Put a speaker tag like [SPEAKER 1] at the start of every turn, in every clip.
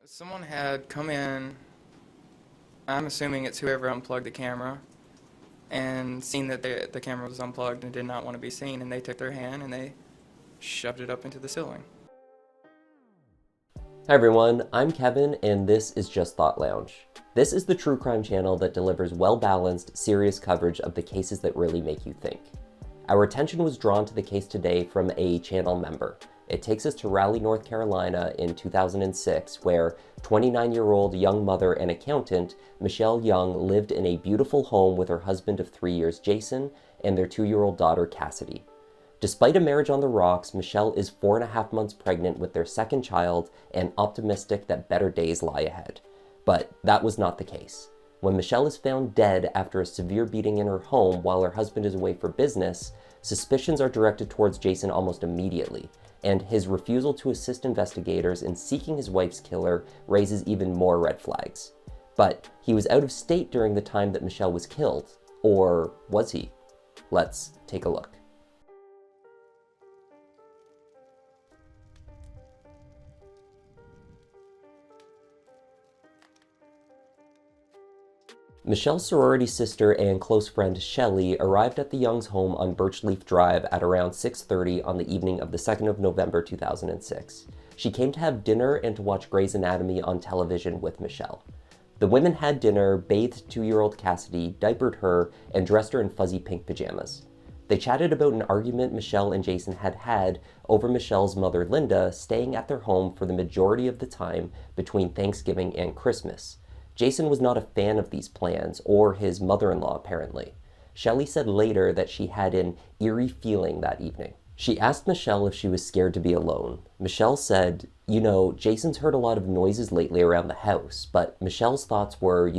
[SPEAKER 1] Someone had come in, I'm assuming it's whoever unplugged the camera, and seen that the camera was unplugged and did not want to be seen, and they took their hand and they shoved it up into the ceiling.
[SPEAKER 2] Hi everyone, I'm Kevin and this is Just Thought Lounge. This is the true crime channel that delivers well-balanced, serious coverage of the cases that really make you think. Our attention was drawn to the case today from a channel member. It takes us to Raleigh, North Carolina in 2006, where 29-year-old young mother and accountant Michelle Young lived in a beautiful home with her husband of 3 years, Jason, and their 2-year-old daughter, Cassidy. Despite a marriage on the rocks, Michelle is 4.5 months pregnant with their second child and optimistic that better days lie ahead. But that was not the case. When Michelle is found dead after a severe beating in her home while her husband is away for business, suspicions are directed towards Jason almost immediately, and his refusal to assist investigators in seeking his wife's killer raises even more red flags. But he was out of state during the time that Michelle was killed. Or was he? Let's take a look. Michelle's sorority sister and close friend Shelley arrived at the Youngs' home on Birchleaf Drive at around 6:30 on the evening of the 2nd of November 2006. She came to have dinner and to watch Grey's Anatomy on television with Michelle. The women had dinner, bathed 2-year-old Cassidy, diapered her, and dressed her in fuzzy pink pajamas. They chatted about an argument Michelle and Jason had had over Michelle's mother Linda staying at their home for the majority of the time between Thanksgiving and Christmas. Jason was not a fan of these plans, or his mother-in-law apparently. Shelley said later that she had an eerie feeling that evening. She asked Michelle if she was scared to be alone. Michelle said, Jason's heard a lot of noises lately around the house, but Michelle's thoughts were,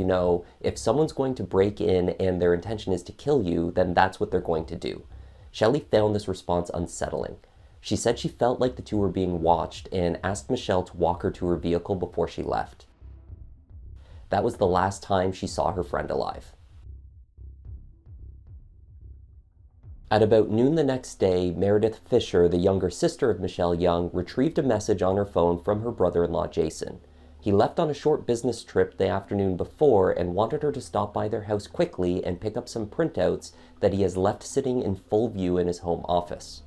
[SPEAKER 2] if someone's going to break in and their intention is to kill you, then that's what they're going to do. Shelley found this response unsettling. She said she felt like the two were being watched and asked Michelle to walk her to her vehicle before she left. That was the last time she saw her friend alive. At about noon the next day, Meredith Fisher, the younger sister of Michelle Young, retrieved a message on her phone from her brother-in-law Jason. He left on a short business trip the afternoon before and wanted her to stop by their house quickly and pick up some printouts that he has left sitting in full view in his home office.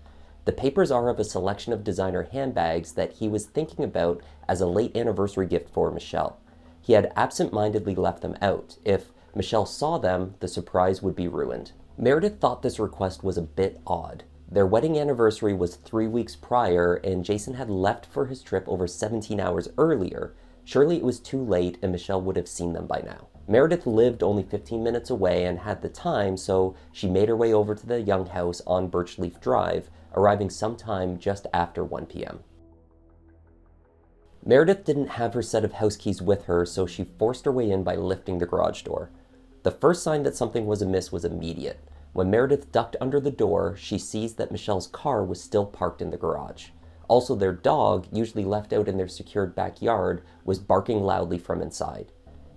[SPEAKER 2] The papers are of a selection of designer handbags that he was thinking about as a late anniversary gift for Michelle. He had absent-mindedly left them out. If Michelle saw them, the surprise would be ruined. Meredith thought this request was a bit odd. Their wedding anniversary was 3 weeks prior, and Jason had left for his trip over 17 hours earlier. Surely it was too late, and Michelle would have seen them by now. Meredith lived only 15 minutes away and had the time, so she made her way over to the Young house on Birchleaf Drive, arriving sometime just after 1 p.m. Meredith didn't have her set of house keys with her, so she forced her way in by lifting the garage door. The first sign that something was amiss was immediate. When Meredith ducked under the door, she sees that Michelle's car was still parked in the garage. Also, their dog, usually left out in their secured backyard, was barking loudly from inside.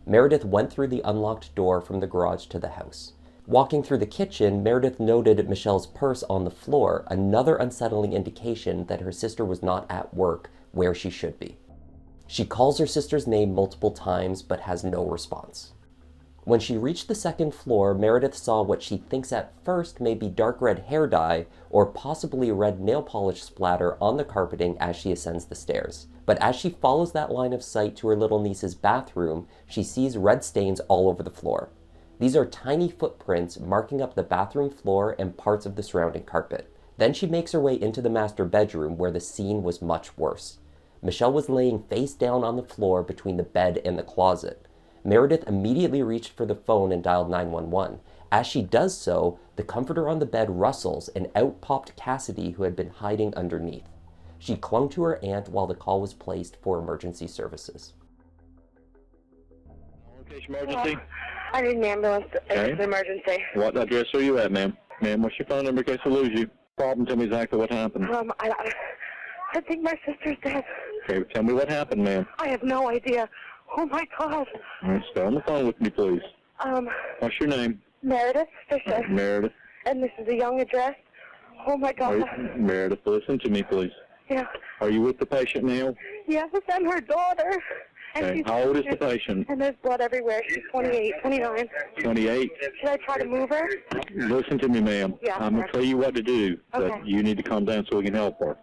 [SPEAKER 2] Meredith went through the unlocked door from the garage to the house. Walking through the kitchen, Meredith noted Michelle's purse on the floor, another unsettling indication that her sister was not at work where she should be. She calls her sister's name multiple times but has no response. When she reached the second floor, Meredith saw what she thinks at first may be dark red hair dye or possibly red nail polish splatter on the carpeting as she ascends the stairs. But as she follows that line of sight to her little niece's bathroom, she sees red stains all over the floor. These are tiny footprints marking up the bathroom floor and parts of the surrounding carpet. Then she makes her way into the master bedroom where the scene was much worse. Michelle was laying face down on the floor between the bed and the closet. Meredith immediately reached for the phone and dialed 911. As she does so, the comforter on the bed rustles and out popped Cassidy, who had been hiding underneath. She clung to her aunt while the call was placed for emergency services.
[SPEAKER 3] Location emergency?
[SPEAKER 4] I need an ambulance.
[SPEAKER 3] Okay.
[SPEAKER 4] It's an emergency.
[SPEAKER 3] What address are you at, ma'am? Ma'am, what's your phone number in case I lose you? Problem, tell me exactly what happened.
[SPEAKER 4] I think my sister's dead.
[SPEAKER 3] Okay, tell me what happened, ma'am.
[SPEAKER 4] I have no idea. Oh my God.
[SPEAKER 3] All right, stay on the phone with me, please. What's your name?
[SPEAKER 4] Meredith Fisher.
[SPEAKER 3] Meredith.
[SPEAKER 4] And this is a Young address. Oh my God.
[SPEAKER 3] Meredith, listen to me, please.
[SPEAKER 4] Yeah.
[SPEAKER 3] Are you with the patient now?
[SPEAKER 4] Yes, I'm her daughter. And
[SPEAKER 3] Okay.
[SPEAKER 4] she's
[SPEAKER 3] How old is the
[SPEAKER 4] conscious,
[SPEAKER 3] patient?
[SPEAKER 4] and there's blood everywhere. She's 28, 29.
[SPEAKER 3] 28.
[SPEAKER 4] Should I try to move her?
[SPEAKER 3] Listen to me, ma'am.
[SPEAKER 4] Yeah,
[SPEAKER 3] I'm going
[SPEAKER 4] sir.
[SPEAKER 3] to tell you what to do, but
[SPEAKER 4] Okay.
[SPEAKER 3] you need to calm down so we can help her.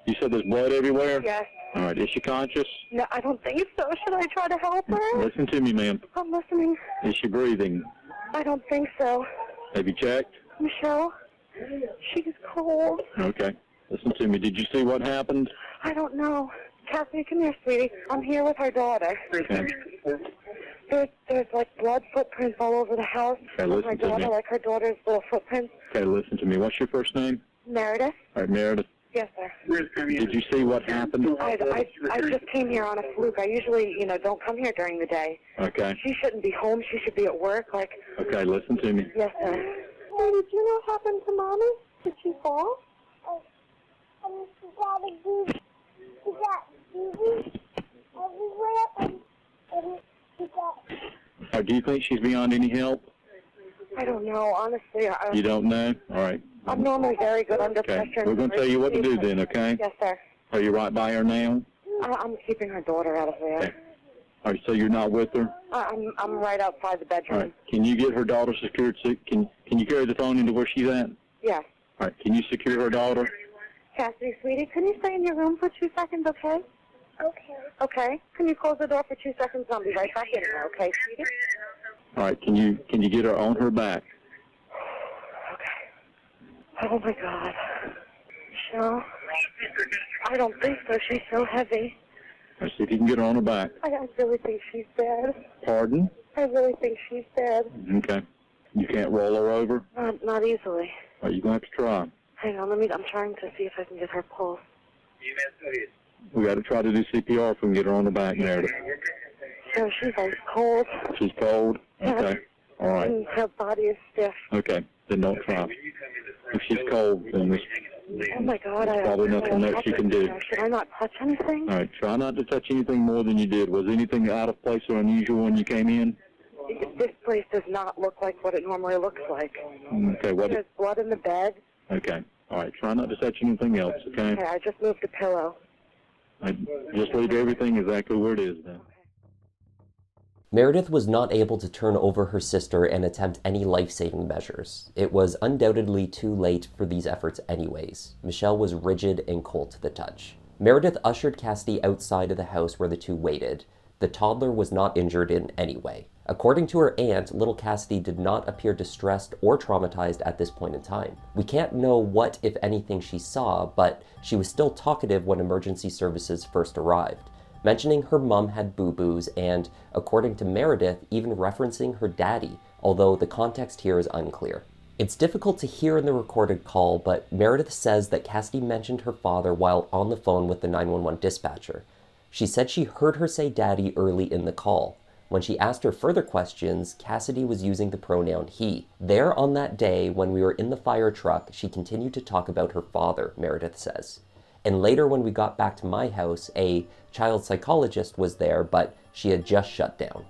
[SPEAKER 3] You said there's blood everywhere?
[SPEAKER 4] Yes.
[SPEAKER 3] All right. Is she conscious?
[SPEAKER 4] No, I don't think so. Should I try to help her?
[SPEAKER 3] Listen to me, ma'am.
[SPEAKER 4] I'm listening.
[SPEAKER 3] Is she breathing?
[SPEAKER 4] I don't think so.
[SPEAKER 3] Have you checked?
[SPEAKER 4] Michelle, she's cold.
[SPEAKER 3] Okay. Listen to me. Did you see what happened?
[SPEAKER 4] I don't know. Cassidy, come here, sweetie. I'm here with her daughter.
[SPEAKER 3] Okay.
[SPEAKER 4] There's like blood footprints all over the house.
[SPEAKER 3] Okay,
[SPEAKER 4] Of
[SPEAKER 3] listen
[SPEAKER 4] my
[SPEAKER 3] to
[SPEAKER 4] daughter,
[SPEAKER 3] me.
[SPEAKER 4] like her daughter's little footprints.
[SPEAKER 3] Okay, listen to me. What's your first name?
[SPEAKER 4] Meredith?
[SPEAKER 3] All right, Meredith.
[SPEAKER 4] Yes, sir.
[SPEAKER 3] Did you see what happened?
[SPEAKER 4] I just came here on a fluke. I usually, don't come here during the day.
[SPEAKER 3] Okay.
[SPEAKER 4] She shouldn't be home. She should be at work. Like,
[SPEAKER 3] Okay, listen to me.
[SPEAKER 4] yes, sir. Hey, did you know what happened to Mommy? Did she fall?
[SPEAKER 5] She got a goose. She got gooses everywhere, and she got.
[SPEAKER 3] Do you think she's beyond any help?
[SPEAKER 4] I don't know. Honestly,
[SPEAKER 3] You don't know? All right.
[SPEAKER 4] I'm normally very good under
[SPEAKER 3] Okay.
[SPEAKER 4] pressure.
[SPEAKER 3] We're going to tell you what to do then, okay?
[SPEAKER 4] Yes, sir.
[SPEAKER 3] Are you right by her now?
[SPEAKER 4] I'm keeping her daughter out of there.
[SPEAKER 3] Okay. All right, so you're not with her?
[SPEAKER 4] I'm right outside the bedroom.
[SPEAKER 3] All right. Can you get her daughter secured? Can you carry the phone into where she's at?
[SPEAKER 4] Yes.
[SPEAKER 3] All right. Can you secure her daughter?
[SPEAKER 4] Cassidy, sweetie, can you stay in your room for 2 seconds, okay?
[SPEAKER 5] Okay.
[SPEAKER 4] Okay. Can you close the door for 2 seconds? I'll be right back in there, okay, sweetie?
[SPEAKER 3] All right. Can you get her on her back?
[SPEAKER 4] Okay. Oh, my God. Michelle? I don't think so. She's so heavy.
[SPEAKER 3] All right, see if you can get her on her back.
[SPEAKER 4] I really think she's dead.
[SPEAKER 3] Pardon?
[SPEAKER 4] I really think she's dead.
[SPEAKER 3] Okay. You can't roll her over?
[SPEAKER 4] Not easily.
[SPEAKER 3] All right, you're going to have to try.
[SPEAKER 4] Hang on, I'm trying to see if I can get her pulse.
[SPEAKER 3] We got to try to do CPR if we can get her on her back, Meredith.
[SPEAKER 4] So she's ice cold.
[SPEAKER 3] She's cold? Okay. All right.
[SPEAKER 4] And her body is stiff.
[SPEAKER 3] Okay. Then don't try. If she's cold, then there's
[SPEAKER 4] Oh, my God.
[SPEAKER 3] probably nothing else you can do.
[SPEAKER 4] Should I not touch anything?
[SPEAKER 3] All right. Try not to touch anything more than you did. Was anything out of place or unusual when you came in?
[SPEAKER 4] This place does not look like what it normally looks like.
[SPEAKER 3] Okay. What?
[SPEAKER 4] There's blood in the bed.
[SPEAKER 3] Okay. All right. Try not to touch anything else, okay?
[SPEAKER 4] Okay, I just moved a pillow.
[SPEAKER 3] Just leave everything exactly where it is then.
[SPEAKER 2] Meredith was not able to turn over her sister and attempt any life-saving measures. It was undoubtedly too late for these efforts anyways. Michelle was rigid and cold to the touch. Meredith ushered Cassidy outside of the house where the two waited. The toddler was not injured in any way. According to her aunt, little Cassidy did not appear distressed or traumatized at this point in time. We can't know what, if anything, she saw, but she was still talkative when emergency services first arrived, mentioning her mum had boo-boos and, according to Meredith, even referencing her daddy, although the context here is unclear. It's difficult to hear in the recorded call, but Meredith says that Cassidy mentioned her father while on the phone with the 911 dispatcher. She said she heard her say daddy early in the call. When she asked her further questions, Cassidy was using the pronoun he. There on that day, when we were in the fire truck, she continued to talk about her father, Meredith says. And later when we got back to my house, a child psychologist was there, but she had just shut down.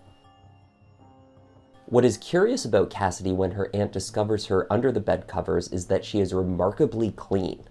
[SPEAKER 2] What is curious about Cassidy when her aunt discovers her under the bed covers is that she is remarkably clean.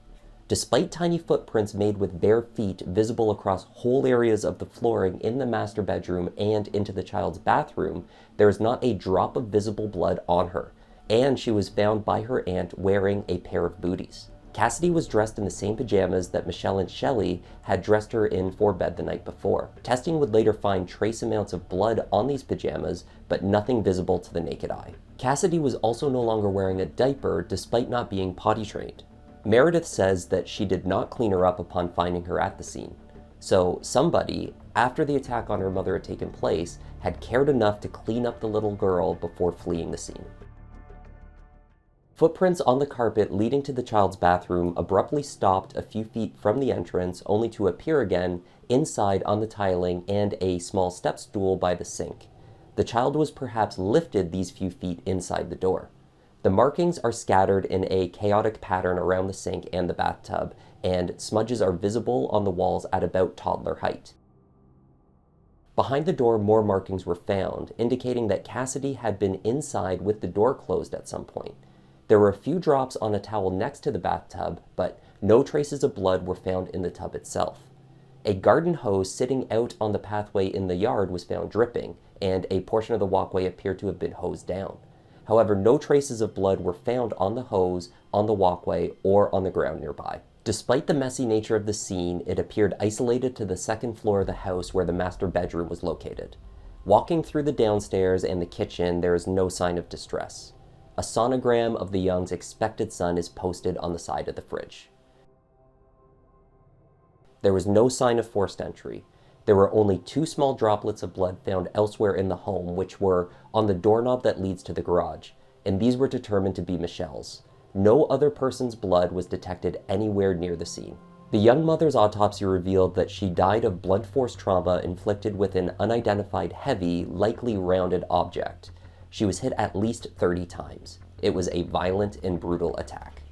[SPEAKER 2] Despite tiny footprints made with bare feet visible across whole areas of the flooring in the master bedroom and into the child's bathroom, there is not a drop of visible blood on her, and she was found by her aunt wearing a pair of booties. Cassidy was dressed in the same pajamas that Michelle and Shelley had dressed her in for bed the night before. Testing would later find trace amounts of blood on these pajamas, but nothing visible to the naked eye. Cassidy was also no longer wearing a diaper despite not being potty trained. Meredith says that she did not clean her up upon finding her at the scene. So somebody, after the attack on her mother had taken place, had cared enough to clean up the little girl before fleeing the scene. Footprints on the carpet leading to the child's bathroom abruptly stopped a few feet from the entrance, only to appear again inside on the tiling and a small step stool by the sink. The child was perhaps lifted these few feet inside the door. The markings are scattered in a chaotic pattern around the sink and the bathtub, and smudges are visible on the walls at about toddler height. Behind the door, more markings were found, indicating that Cassidy had been inside with the door closed at some point. There were a few drops on a towel next to the bathtub, but no traces of blood were found in the tub itself. A garden hose sitting out on the pathway in the yard was found dripping, and a portion of the walkway appeared to have been hosed down. However, no traces of blood were found on the hose, on the walkway, or on the ground nearby. Despite the messy nature of the scene, it appeared isolated to the second floor of the house where the master bedroom was located. Walking through the downstairs and the kitchen, there is no sign of distress. A sonogram of the young's expected son is posted on the side of the fridge. There was no sign of forced entry. There were only 2 small droplets of blood found elsewhere in the home, which were on the doorknob that leads to the garage, and these were determined to be Michelle's. No other person's blood was detected anywhere near the scene. The young mother's autopsy revealed that she died of blunt force trauma inflicted with an unidentified heavy, likely rounded object. She was hit at least 30 times. It was a violent and brutal attack.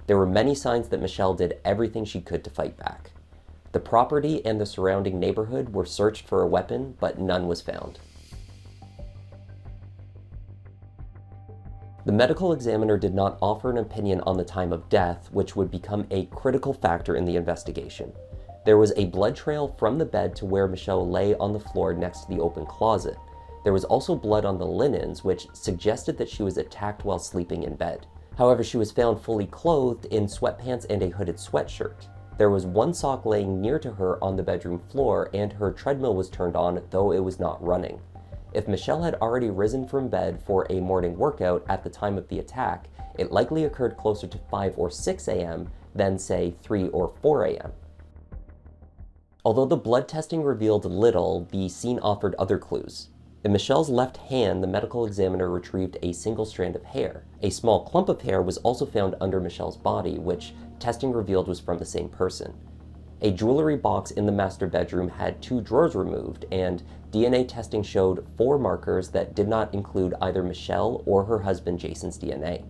[SPEAKER 2] There were many signs that Michelle did everything she could to fight back. The property and the surrounding neighborhood were searched for a weapon, but none was found. The medical examiner did not offer an opinion on the time of death, which would become a critical factor in the investigation. There was a blood trail from the bed to where Michelle lay on the floor next to the open closet. There was also blood on the linens, which suggested that she was attacked while sleeping in bed. However, she was found fully clothed in sweatpants and a hooded sweatshirt. There was 1 sock laying near to her on the bedroom floor, and her treadmill was turned on, though it was not running. If Michelle had already risen from bed for a morning workout at the time of the attack, it likely occurred closer to 5 or 6 a.m. than, say, 3 or 4 a.m. Although the blood testing revealed little, the scene offered other clues. In Michelle's left hand, the medical examiner retrieved a single strand of hair. A small clump of hair was also found under Michelle's body, which testing revealed was from the same person. A jewelry box in the master bedroom had 2 drawers removed, and DNA testing showed 4 markers that did not include either Michelle or her husband Jason's DNA.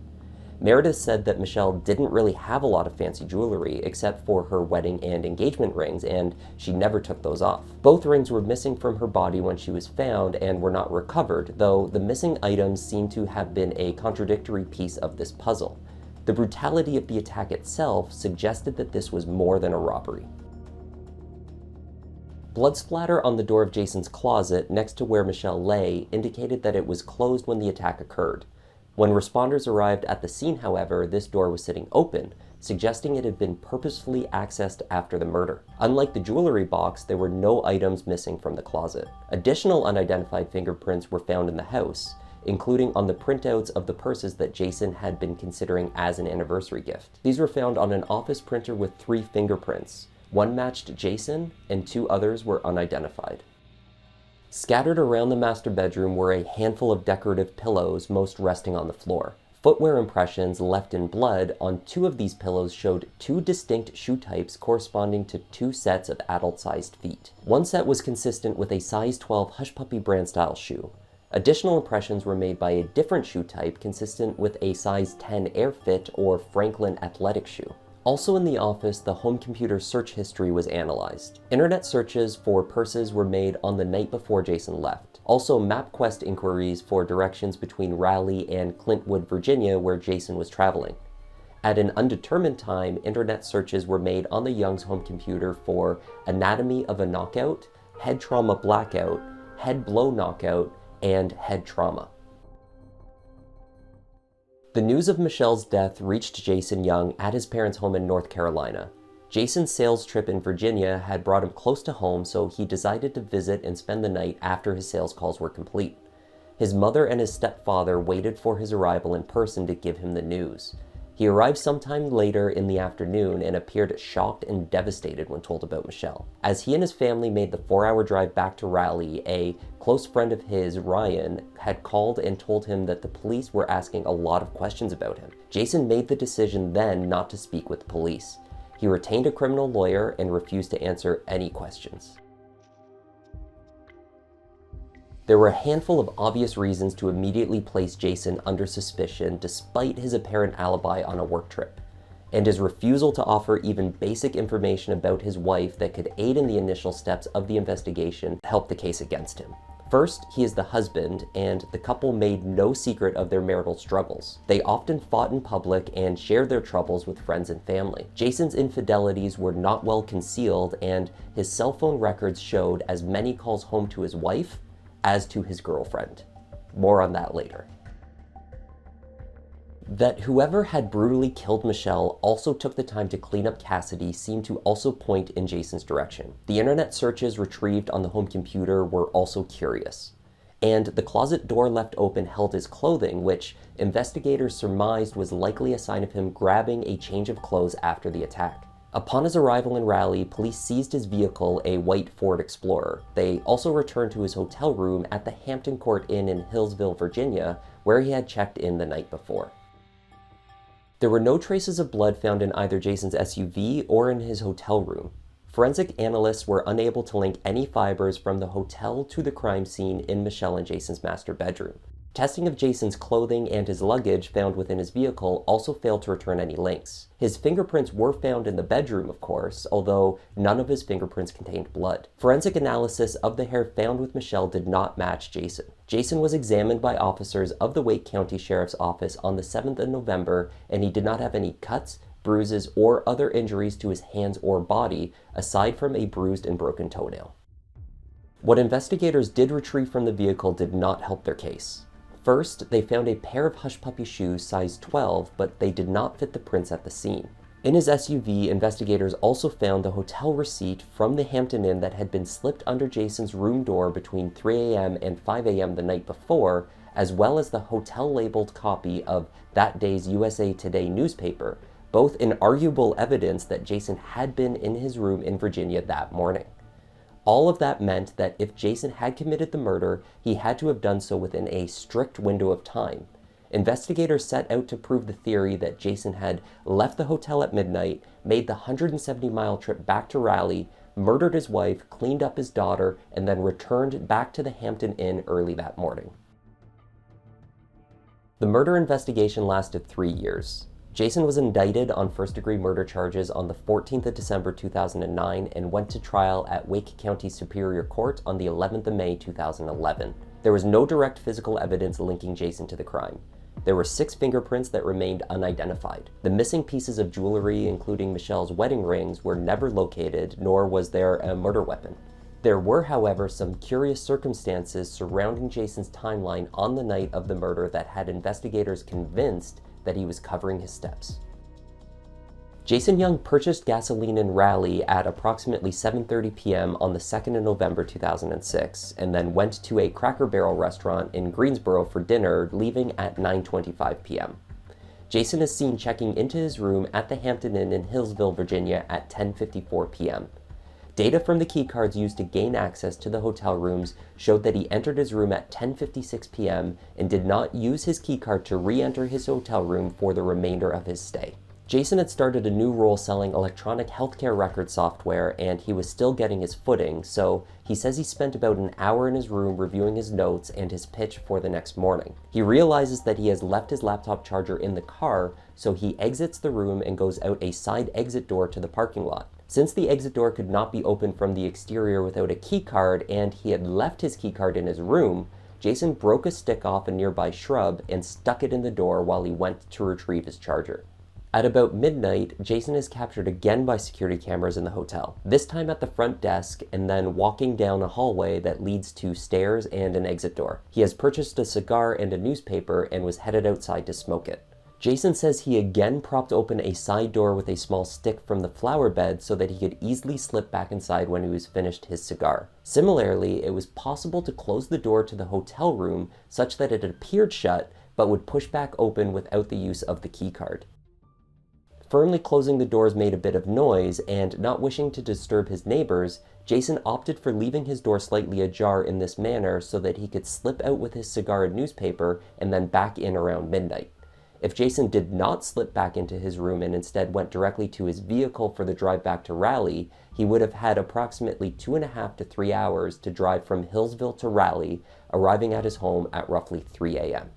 [SPEAKER 2] Meredith said that Michelle didn't really have a lot of fancy jewelry except for her wedding and engagement rings, and she never took those off. Both rings were missing from her body when she was found and were not recovered, though the missing items seem to have been a contradictory piece of this puzzle. The brutality of the attack itself suggested that this was more than a robbery. Blood splatter on the door of Jason's closet next to where Michelle lay indicated that it was closed when the attack occurred. When responders arrived at the scene, however, this door was sitting open, suggesting it had been purposefully accessed after the murder. Unlike the jewelry box, there were no items missing from the closet. Additional unidentified fingerprints were found in the house, including on the printouts of the purses that Jason had been considering as an anniversary gift. These were found on an office printer with 3 fingerprints. 1 matched Jason, and 2 others were unidentified. Scattered around the master bedroom were a handful of decorative pillows, most resting on the floor. Footwear impressions left in blood on 2 of these pillows showed 2 distinct shoe types corresponding to 2 sets of adult-sized feet. 1 set was consistent with a size 12 Hush Puppy brand-style shoe. Additional impressions were made by a different shoe type consistent with a size 10 Airfit or Franklin athletic shoe. Also in the office, the home computer search history was analyzed. Internet searches for purses were made on the night before Jason left. Also, MapQuest inquiries for directions between Raleigh and Clintwood, Virginia, where Jason was traveling. At an undetermined time, internet searches were made on the Youngs' home computer for anatomy of a knockout, head trauma blackout, head blow knockout, and head trauma. The news of Michelle's death reached Jason Young at his parents' home in North Carolina. Jason's sales trip in Virginia had brought him close to home, so he decided to visit and spend the night after his sales calls were complete. His mother and his stepfather waited for his arrival in person to give him the news. He arrived sometime later in the afternoon and appeared shocked and devastated when told about Michelle. As he and his family made the 4-hour drive back to Raleigh, a close friend of his, Ryan, had called and told him that the police were asking a lot of questions about him. Jason made the decision then not to speak with the police. He retained a criminal lawyer and refused to answer any questions. There were a handful of obvious reasons to immediately place Jason under suspicion despite his apparent alibi on a work trip, and his refusal to offer even basic information about his wife that could aid in the initial steps of the investigation helped the case against him. First, he is the husband, and the couple made no secret of their marital struggles. They often fought in public and shared their troubles with friends and family. Jason's infidelities were not well concealed, and his cell phone records showed as many calls home to his wife as to his girlfriend. More on that later. That whoever had brutally killed Michelle also took the time to clean up Cassidy seemed to also point in Jason's direction. The internet searches retrieved on the home computer were also curious. And the closet door left open held his clothing, which investigators surmised was likely a sign of him grabbing a change of clothes after the attack. Upon his arrival in Raleigh, police seized his vehicle, a white Ford Explorer. They also returned to his hotel room at the Hampton Court Inn in Hillsville, Virginia, where he had checked in the night before. There were no traces of blood found in either Jason's SUV or in his hotel room. Forensic analysts were unable to link any fibers from the hotel to the crime scene in Michelle and Jason's master bedroom. Testing of Jason's clothing and his luggage found within his vehicle also failed to return any links. His fingerprints were found in the bedroom, of course, although none of his fingerprints contained blood. Forensic analysis of the hair found with Michelle did not match Jason. Jason was examined by officers of the Wake County Sheriff's Office on the 7th of November, and he did not have any cuts, bruises, or other injuries to his hands or body, aside from a bruised and broken toenail. What investigators did retrieve from the vehicle did not help their case. First, they found a pair of hush puppy shoes size 12, but they did not fit the prints at the scene. In his SUV, investigators also found the hotel receipt from the Hampton Inn that had been slipped under Jason's room door between 3 a.m. and 5 a.m. the night before, as well as the hotel-labeled copy of that day's USA Today newspaper, both inarguable evidence that Jason had been in his room in Virginia that morning. All of that meant that if Jason had committed the murder, he had to have done so within a strict window of time. Investigators set out to prove the theory that Jason had left the hotel at midnight, made the 170-mile trip back to Raleigh, murdered his wife, cleaned up his daughter, and then returned back to the Hampton Inn early that morning. The murder investigation lasted 3 years. Jason was indicted on first-degree murder charges on the 14th of December 2009 and went to trial at Wake County Superior Court on the 11th of May 2011. There was no direct physical evidence linking Jason to the crime. There were 6 fingerprints that remained unidentified. The missing pieces of jewelry, including Michelle's wedding rings, were never located, nor was there a murder weapon. There were, however, some curious circumstances surrounding Jason's timeline on the night of the murder that had investigators convinced that he was covering his steps. Jason Young purchased gasoline in Raleigh at approximately 7:30 p.m. on the 2nd of November 2006, and then went to a Cracker Barrel restaurant in Greensboro for dinner, leaving at 9:25 p.m. Jason is seen checking into his room at the Hampton Inn in Hillsville, Virginia at 10:54 p.m. Data from the keycards used to gain access to the hotel rooms showed that he entered his room at 10:56 p.m. and did not use his keycard to re-enter his hotel room for the remainder of his stay. Jason had started a new role selling electronic healthcare record software, and he was still getting his footing, so he says he spent about an hour in his room reviewing his notes and his pitch for the next morning. He realizes that he has left his laptop charger in the car, so he exits the room and goes out a side exit door to the parking lot. Since the exit door could not be opened from the exterior without a keycard, and he had left his keycard in his room, Jason broke a stick off a nearby shrub and stuck it in the door while he went to retrieve his charger. At about midnight, Jason is captured again by security cameras in the hotel, this time at the front desk and then walking down a hallway that leads to stairs and an exit door. He has purchased a cigar and a newspaper and was headed outside to smoke it. Jason says he again propped open a side door with a small stick from the flower bed so that he could easily slip back inside when he was finished his cigar. Similarly, it was possible to close the door to the hotel room such that it appeared shut but would push back open without the use of the keycard. Firmly closing the doors made a bit of noise, and not wishing to disturb his neighbors, Jason opted for leaving his door slightly ajar in this manner so that he could slip out with his cigar and newspaper and then back in around midnight. If Jason did not slip back into his room and instead went directly to his vehicle for the drive back to Raleigh, he would have had approximately 2.5 to 3 hours to drive from Hillsville to Raleigh, arriving at his home at roughly 3 a.m.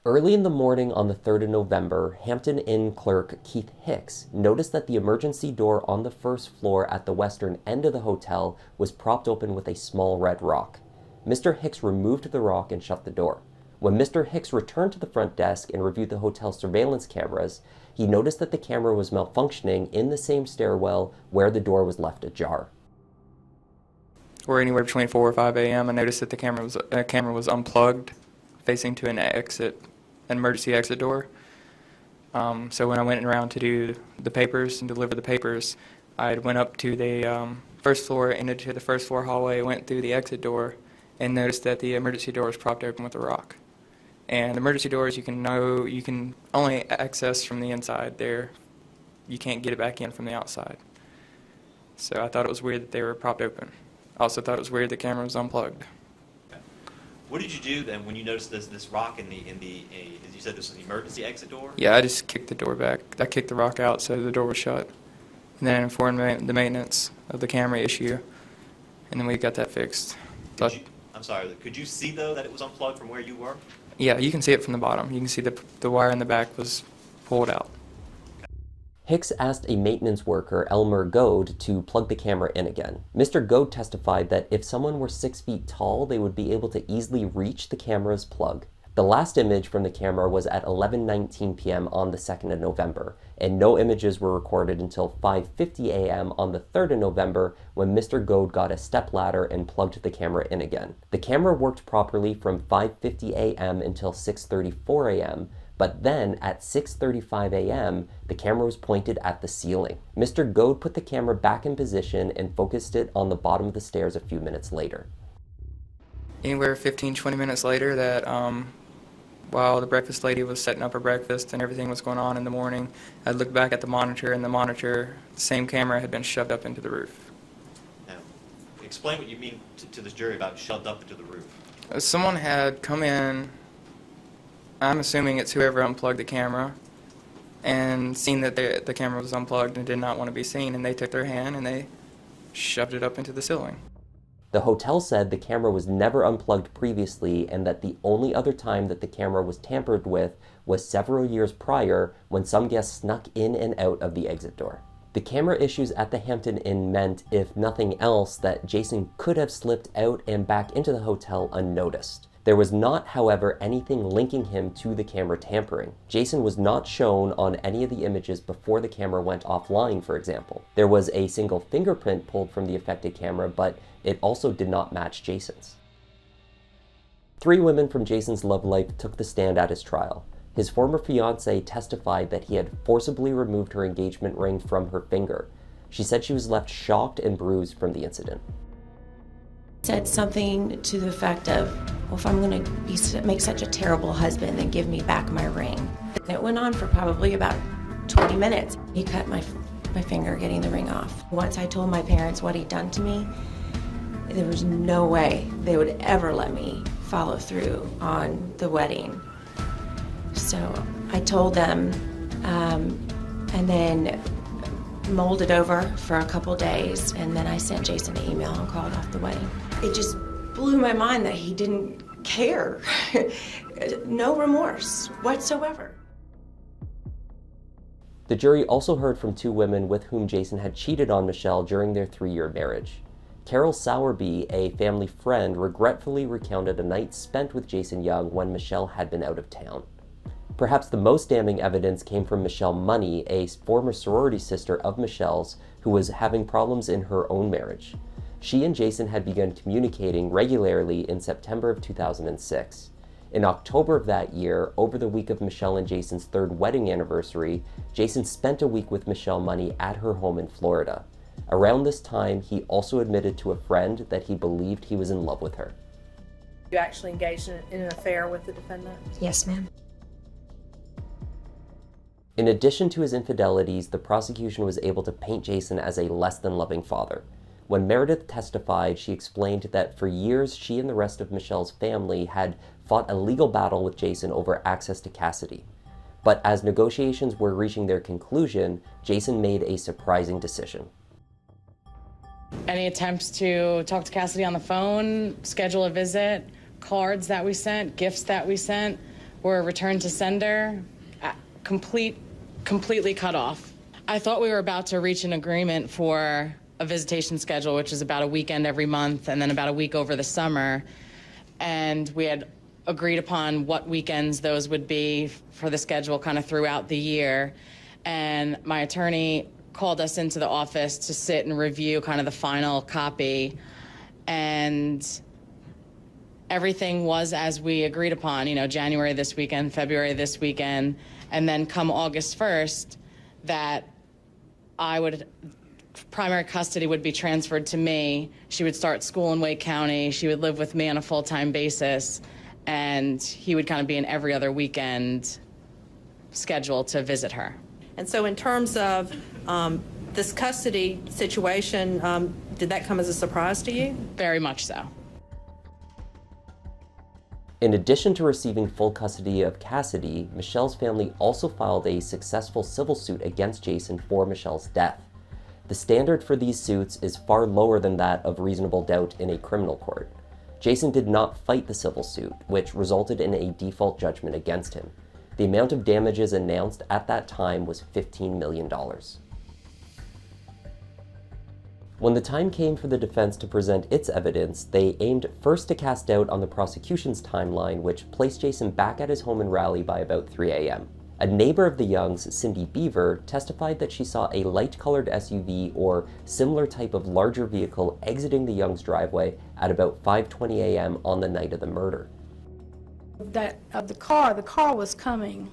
[SPEAKER 2] Early in the morning on the 3rd of November, Hampton Inn clerk Keith Hicks noticed that the emergency door on the first floor at the western end of the hotel was propped open with a small red rock. Mr. Hicks removed the rock and shut the door. When Mr. Hicks returned to the front desk and reviewed the hotel's surveillance cameras, he noticed that the camera was malfunctioning in the same stairwell where the door was left ajar.
[SPEAKER 1] Or anywhere between 4 or 5 a.m., I noticed that the camera was unplugged, facing to an emergency exit door. So when I went around to do the papers and deliver the papers, I went up to the first floor, into the first floor hallway, went through the exit door, and noticed that the emergency door was propped open with a rock. And emergency doors, you can only access from the inside. You can't get it back in from the outside. So I thought it was weird that they were propped open. I also thought it was weird the camera was unplugged.
[SPEAKER 6] What did you do then when you noticed this rock in the as you said, this was the emergency exit door?
[SPEAKER 1] Yeah, I just kicked the door back. I kicked the rock out so the door was shut. And then I informed the maintenance of the camera issue, and then we got that fixed.
[SPEAKER 6] I'm sorry, could you see though that it was unplugged from where you were?
[SPEAKER 1] Yeah, you can see it from the bottom. You can see the wire in the back was pulled out.
[SPEAKER 2] Hicks asked a maintenance worker, Elmer Goad, to plug the camera in again. Mr. Goad testified that if someone were 6 feet tall, they would be able to easily reach the camera's plug. The last image from the camera was at 11:19 p.m. on the 2nd of November, and no images were recorded until 5:50 a.m. on the 3rd of November when Mr. Goad got a stepladder and plugged the camera in again. The camera worked properly from 5:50 a.m. until 6:34 a.m., but then at 6:35 a.m., the camera was pointed at the ceiling. Mr. Goad put the camera back in position and focused it on the bottom of the stairs a few minutes later.
[SPEAKER 1] Anywhere 15-20 minutes later, that while the breakfast lady was setting up her breakfast and everything was going on in the morning, I looked back at the monitor, and the same camera had been shoved up into the roof.
[SPEAKER 6] Now, explain what you mean to this jury about shoved up into the roof.
[SPEAKER 1] Someone had come in, I'm assuming it's whoever unplugged the camera, and seen that the camera was unplugged and did not want to be seen, and they took their hand and they shoved it up into the ceiling.
[SPEAKER 2] The hotel said the camera was never unplugged previously, and that the only other time that the camera was tampered with was several years prior when some guests snuck in and out of the exit door. The camera issues at the Hampton Inn meant, if nothing else, that Jason could have slipped out and back into the hotel unnoticed. There was not, however, anything linking him to the camera tampering. Jason was not shown on any of the images before the camera went offline, for example. There was a single fingerprint pulled from the affected camera, but it also did not match Jason's. 3 women from Jason's love life took the stand at his trial. His former fiancée testified that he had forcibly removed her engagement ring from her finger. She said she was left shocked and bruised from the incident.
[SPEAKER 7] Said something to the effect of, well, if I'm going to make such a terrible husband, then give me back my ring. And it went on for probably about 20 minutes. He cut my finger getting the ring off. Once I told my parents what he'd done to me, there was no way they would ever let me follow through on the wedding. So I told them, and then molded over for a couple days, and then I sent Jason an email and called off the wedding. It just blew my mind that he didn't care. No remorse whatsoever.
[SPEAKER 2] The jury also heard from 2 women with whom Jason had cheated on Michelle during their 3-year marriage. Carol Sowerby, a family friend, regretfully recounted a night spent with Jason Young when Michelle had been out of town. Perhaps the most damning evidence came from Michelle Money, a former sorority sister of Michelle's who was having problems in her own marriage. She and Jason had begun communicating regularly in September of 2006. In October of that year, over the week of Michelle and Jason's 3rd wedding anniversary, Jason spent a week with Michelle Money at her home in Florida. Around this time, he also admitted to a friend that he believed he was in love with her.
[SPEAKER 8] You actually engaged in an affair with the defendant?
[SPEAKER 7] Yes, ma'am.
[SPEAKER 2] In addition to his infidelities, the prosecution was able to paint Jason as a less-than-loving father. When Meredith testified, she explained that for years she and the rest of Michelle's family had fought a legal battle with Jason over access to Cassidy. But as negotiations were reaching their conclusion, Jason made a surprising decision.
[SPEAKER 9] Any attempts to talk to Cassidy on the phone, schedule a visit, cards that we sent, gifts that we sent were returned to sender, completely cut off. I thought we were about to reach an agreement for a visitation schedule, which is about a weekend every month and then about a week over the summer. and we had agreed upon what weekends those would be for the schedule kind of throughout the year. And my attorney called us into the office to sit and review kind of the final copy. And everything was as we agreed upon, you know, January this weekend, February this weekend, and then come August 1st, that primary custody would be transferred to me. She would start school in Wake County. She would live with me on a full-time basis, and he would kind of be in every other weekend schedule to visit her.
[SPEAKER 8] And so in terms of this custody situation, did that come as a surprise to you?
[SPEAKER 9] Very much so.
[SPEAKER 2] In addition to receiving full custody of Cassidy, Michelle's family also filed a successful civil suit against Jason for Michelle's death. The standard for these suits is far lower than that of reasonable doubt in a criminal court. Jason did not fight the civil suit, which resulted in a default judgment against him. The amount of damages announced at that time was $15 million. When the time came for the defense to present its evidence, they aimed first to cast doubt on the prosecution's timeline, which placed Jason back at his home in Raleigh by about 3 a.m. A neighbor of the Youngs, Cindy Beaver, testified that she saw a light-colored SUV or similar type of larger vehicle exiting the Youngs' driveway at about 5:20 a.m. on the night of the murder.
[SPEAKER 10] The car was coming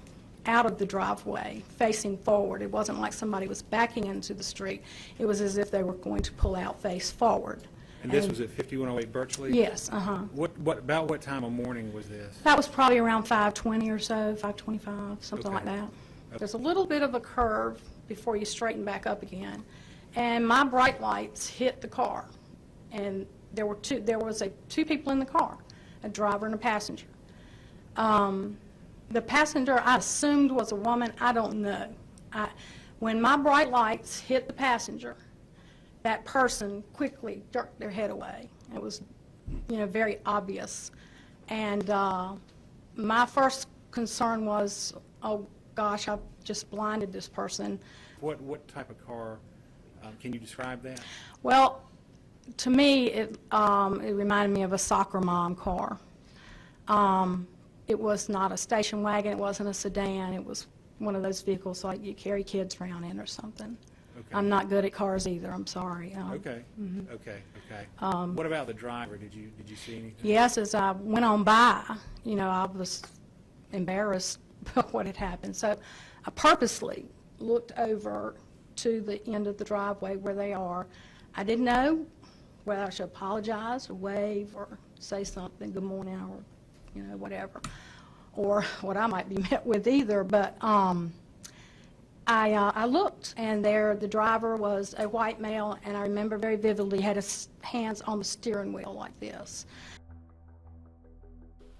[SPEAKER 10] out of the driveway, facing forward. It wasn't like somebody was backing into the street. It was as if they were going to pull out face forward.
[SPEAKER 11] And this was at 5108 Birchley?
[SPEAKER 10] Yes,
[SPEAKER 11] About what time of morning was this?
[SPEAKER 10] That was probably around 5:20 or so, 5:25, something like that. There's a little bit of a curve before you straighten back up again. And my bright lights hit the car. And there was two people in the car, a driver and a passenger. The passenger I assumed was a woman. I don't know. When my bright lights hit the passenger, that person quickly jerked their head away. It was, very obvious. And my first concern was, oh gosh, I've just blinded this person.
[SPEAKER 11] What type of car? Can you describe that?
[SPEAKER 10] Well, to me, it reminded me of a soccer mom car. It was not a station wagon. It wasn't a sedan. It was one of those vehicles like you carry kids around in or something.
[SPEAKER 11] Okay.
[SPEAKER 10] I'm not good at cars either. I'm sorry.
[SPEAKER 11] Okay. Okay. What about the driver? Did you see anything?
[SPEAKER 10] Yes, as I went on by, I was embarrassed about what had happened. So I purposely looked over to the end of the driveway where they are. I didn't know whether I should apologize or wave or say something, good morning, or whatever, or what I might be met with either. But I looked, and there the driver was a white male, and I remember very vividly had his hands on the steering wheel like this.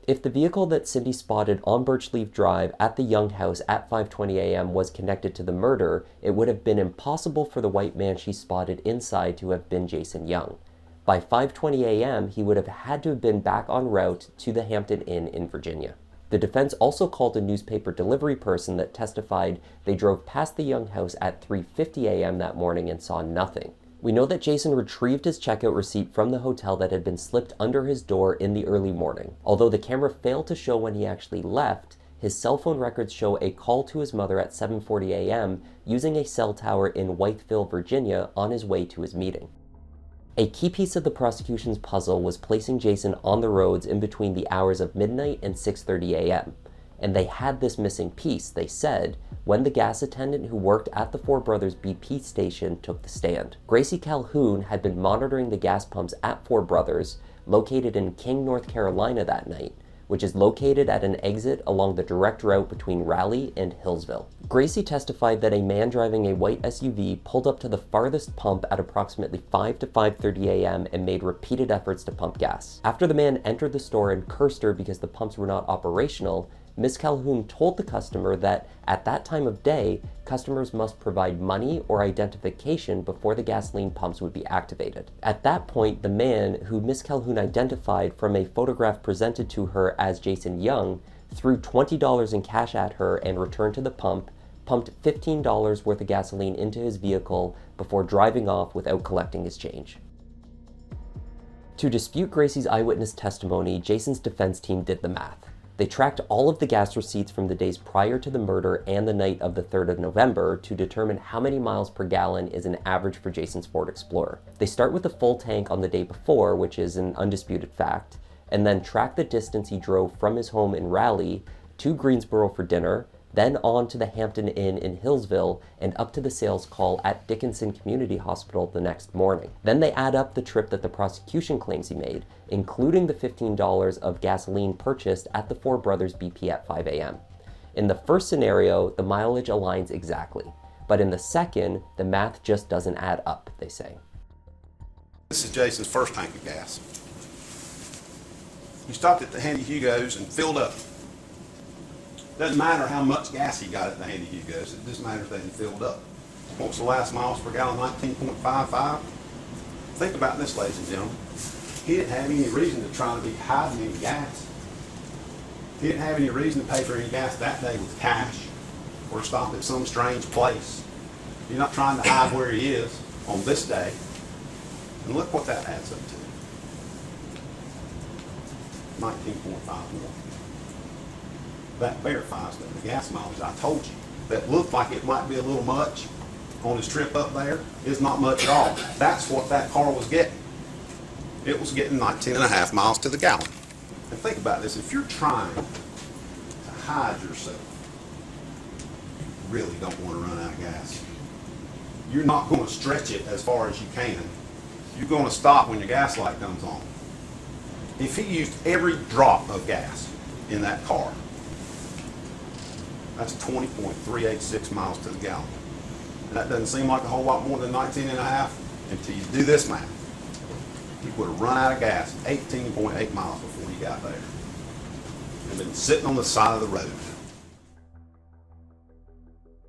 [SPEAKER 2] If the vehicle that Cindy spotted on Birchleaf Drive at the Young house at 5:20 a.m. was connected to the murder, it would have been impossible for the white man she spotted inside to have been Jason Young. By 5:20 a.m., he would have had to have been back en route to the Hampton Inn in Virginia. The defense also called a newspaper delivery person that testified they drove past the Young house at 3:50 a.m. that morning and saw nothing. We know that Jason retrieved his checkout receipt from the hotel that had been slipped under his door in the early morning. Although the camera failed to show when he actually left, his cell phone records show a call to his mother at 7:40 a.m. using a cell tower in Whiteville, Virginia, on his way to his meeting. A key piece of the prosecution's puzzle was placing Jason on the roads in between the hours of midnight and 6:30 a.m. And they had this missing piece, they said, when the gas attendant who worked at the Four Brothers BP station took the stand. Gracie Calhoun had been monitoring the gas pumps at Four Brothers, located in King, North Carolina that night, which is located at an exit along the direct route between Raleigh and Hillsville. Gracie testified that a man driving a white SUV pulled up to the farthest pump at approximately 5 to 5:30 a.m. and made repeated efforts to pump gas. After the man entered the store and cursed her because the pumps were not operational, Ms. Calhoun told the customer that at that time of day, customers must provide money or identification before the gasoline pumps would be activated. At that point, the man, who Ms. Calhoun identified from a photograph presented to her as Jason Young, threw $20 in cash at her and returned to the pump, pumped $15 worth of gasoline into his vehicle before driving off without collecting his change. To dispute Gracie's eyewitness testimony, Jason's defense team did the math. They tracked all of the gas receipts from the days prior to the murder and the night of the 3rd of November to determine how many miles per gallon is an average for Jason's Ford Explorer. They start with the full tank on the day before, which is an undisputed fact, and then track the distance he drove from his home in Raleigh to Greensboro for dinner, then on to the Hampton Inn in Hillsville, and up to the sales call at Dickinson Community Hospital the next morning. Then they add up the trip that the prosecution claims he made, including the $15 of gasoline purchased at the Four Brothers BP at 5 a.m. In the first scenario, the mileage aligns exactly, but in the second, the math just doesn't add up, they say.
[SPEAKER 12] This is Jason's first tank of gas. He stopped at the Handy Hugo's and filled up. Doesn't matter how much gas he got at the Handy Hugo's, it just matters that he filled up. What's the last miles per gallon? 19.55. Think about this, ladies and gentlemen. He didn't have any reason to try to be hiding any gas. He didn't have any reason to pay for any gas that day with cash or stop at some strange place. He's not trying to hide where he is on this day. And look what that adds up to. 19.51. That verifies that the gas mileage I told you that looked like it might be a little much on his trip up there is not much at all. That's what that car was getting. It was getting 19.5 miles to the gallon. And think about this, if you're trying to hide yourself, you really don't want to run out of gas. You're not going to stretch it as far as you can. You're going to stop when your gas light comes on. If he used every drop of gas in that car, that's 20.386 miles to the gallon. And that doesn't seem like a whole lot more than 19.5 until you do this math. He would have run out of gas 18.8 miles before he got there and been sitting on the side of the road.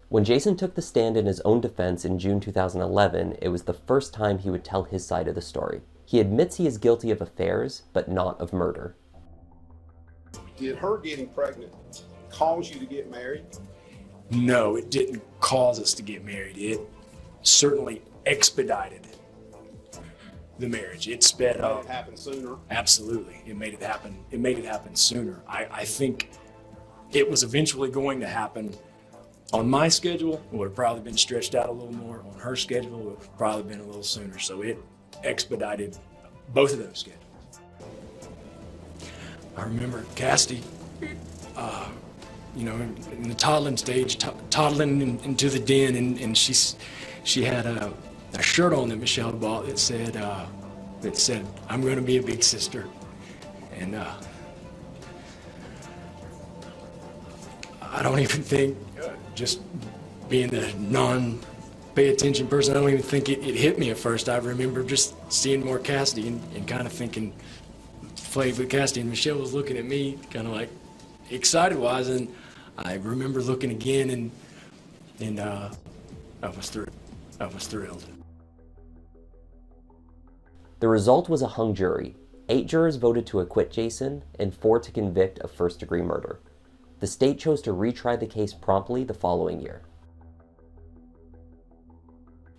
[SPEAKER 2] When Jason took the stand in his own defense in June 2011, it was the first time he would tell his side of the story. He admits he is guilty of affairs, but not of murder.
[SPEAKER 12] Did her getting pregnant cause you to get married?
[SPEAKER 13] No, it didn't cause us to get married. It certainly expedited the marriage. It sped up.
[SPEAKER 12] It happened sooner?
[SPEAKER 13] Absolutely. It made it happen. It made it happen sooner. I think it was eventually going to happen on my schedule. It would have probably been stretched out a little more. On her schedule, it would have probably been a little sooner. So it expedited both of those schedules. I remember Cassidy, in the toddling stage, toddling into the den, and she had a shirt on that Michelle bought that said, "I'm going to be a big sister," and I don't even think, just being the non-pay attention person, I don't even think it hit me at first. I remember just seeing more Cassidy and kind of thinking, played with Cassidy, and Michelle was looking at me kind of like excited-wise, and I remember looking again, and I was thrilled.
[SPEAKER 2] The result was a hung jury. 8 jurors voted to acquit Jason, and 4 to convict of first-degree murder. The state chose to retry the case promptly the following year.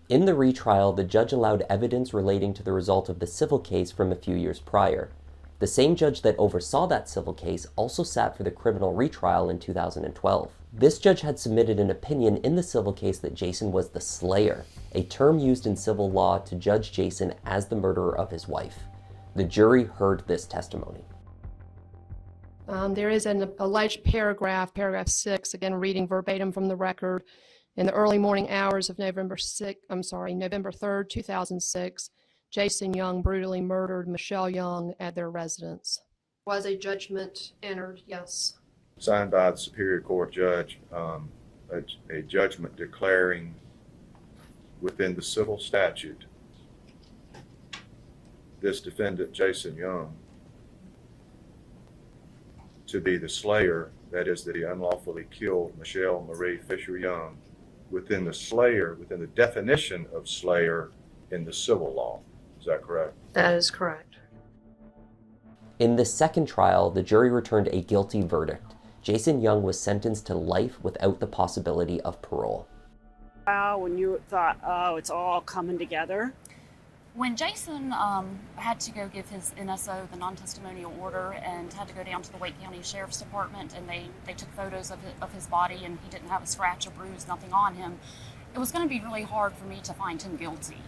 [SPEAKER 2] In the retrial, the judge allowed evidence relating to the result of the civil case from a few years prior. The same judge that oversaw that civil case also sat for the criminal retrial in 2012. This judge had submitted an opinion in the civil case that Jason was the slayer, a term used in civil law to judge Jason as the murderer of his wife. The jury heard this testimony.
[SPEAKER 14] There is an alleged paragraph 6, again reading verbatim from the record. In the early morning hours of November 3rd, 2006, Jason Young brutally murdered Michelle Young at their residence. Was a judgment entered? Yes.
[SPEAKER 15] Signed by the Superior Court judge, a judgment declaring within the civil statute this defendant, Jason Young, to be the slayer, that is, that he unlawfully killed Michelle Marie Fisher Young, within the definition of slayer in the civil law. Is that correct?
[SPEAKER 14] That is correct.
[SPEAKER 2] In the second trial, the jury returned a guilty verdict. Jason Young was sentenced to life without the possibility of parole.
[SPEAKER 16] When you thought, oh, it's all coming together, When Jason had to go give his NSO, the non-testimonial order, and had to go down to the Wake County Sheriff's Department, and they took photos of his body, and he didn't have a scratch, a bruise, nothing on him, it was going to be really hard for me to find him guilty.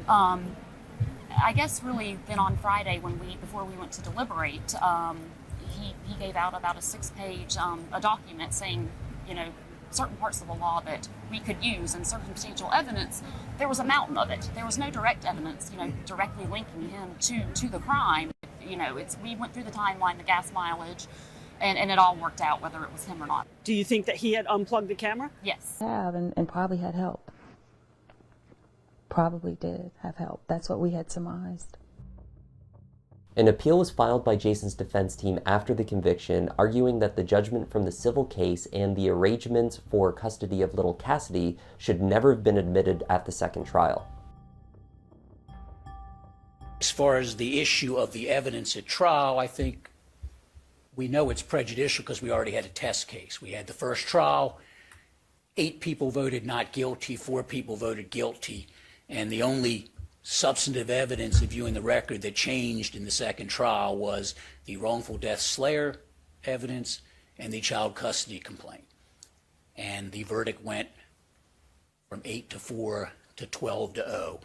[SPEAKER 16] I guess really then on Friday before we went to deliberate, he gave out about a 6-page a document saying, you know, certain parts of the law that we could use and circumstantial evidence. There was a mountain of it. There was no direct evidence, you know, directly linking him to the crime. You know, we went through the timeline, the gas mileage, and it all worked out whether it was him or not.
[SPEAKER 17] Do you think that he had unplugged the camera?
[SPEAKER 16] Yes.
[SPEAKER 18] Have and probably had help. Probably did have help. That's what we had surmised.
[SPEAKER 2] An appeal was filed by Jason's defense team after the conviction, arguing that the judgment from the civil case and the arrangement for custody of little Cassidy should never have been admitted at the second trial.
[SPEAKER 19] As far as the issue of the evidence at trial, I think we know it's prejudicial because we already had a test case. We had the first trial, 8 people voted not guilty, 4 people voted guilty, and the only substantive evidence, viewing the record, that changed in the second trial was the wrongful death slayer evidence and the child custody complaint. And the verdict went from 8-4 to 12-0.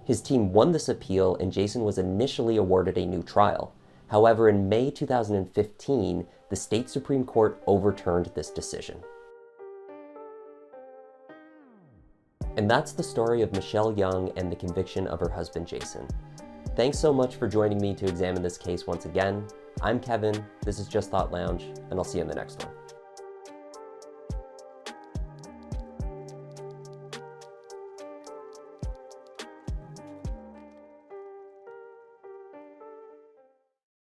[SPEAKER 2] His team won this appeal, and Jason was initially awarded a new trial. However, in May 2015, the state Supreme Court overturned this decision. And that's the story of Michelle Young and the conviction of her husband, Jason. Thanks so much for joining me to examine this case once again. I'm Kevin, this is Just Thought Lounge, and I'll see you in the next one.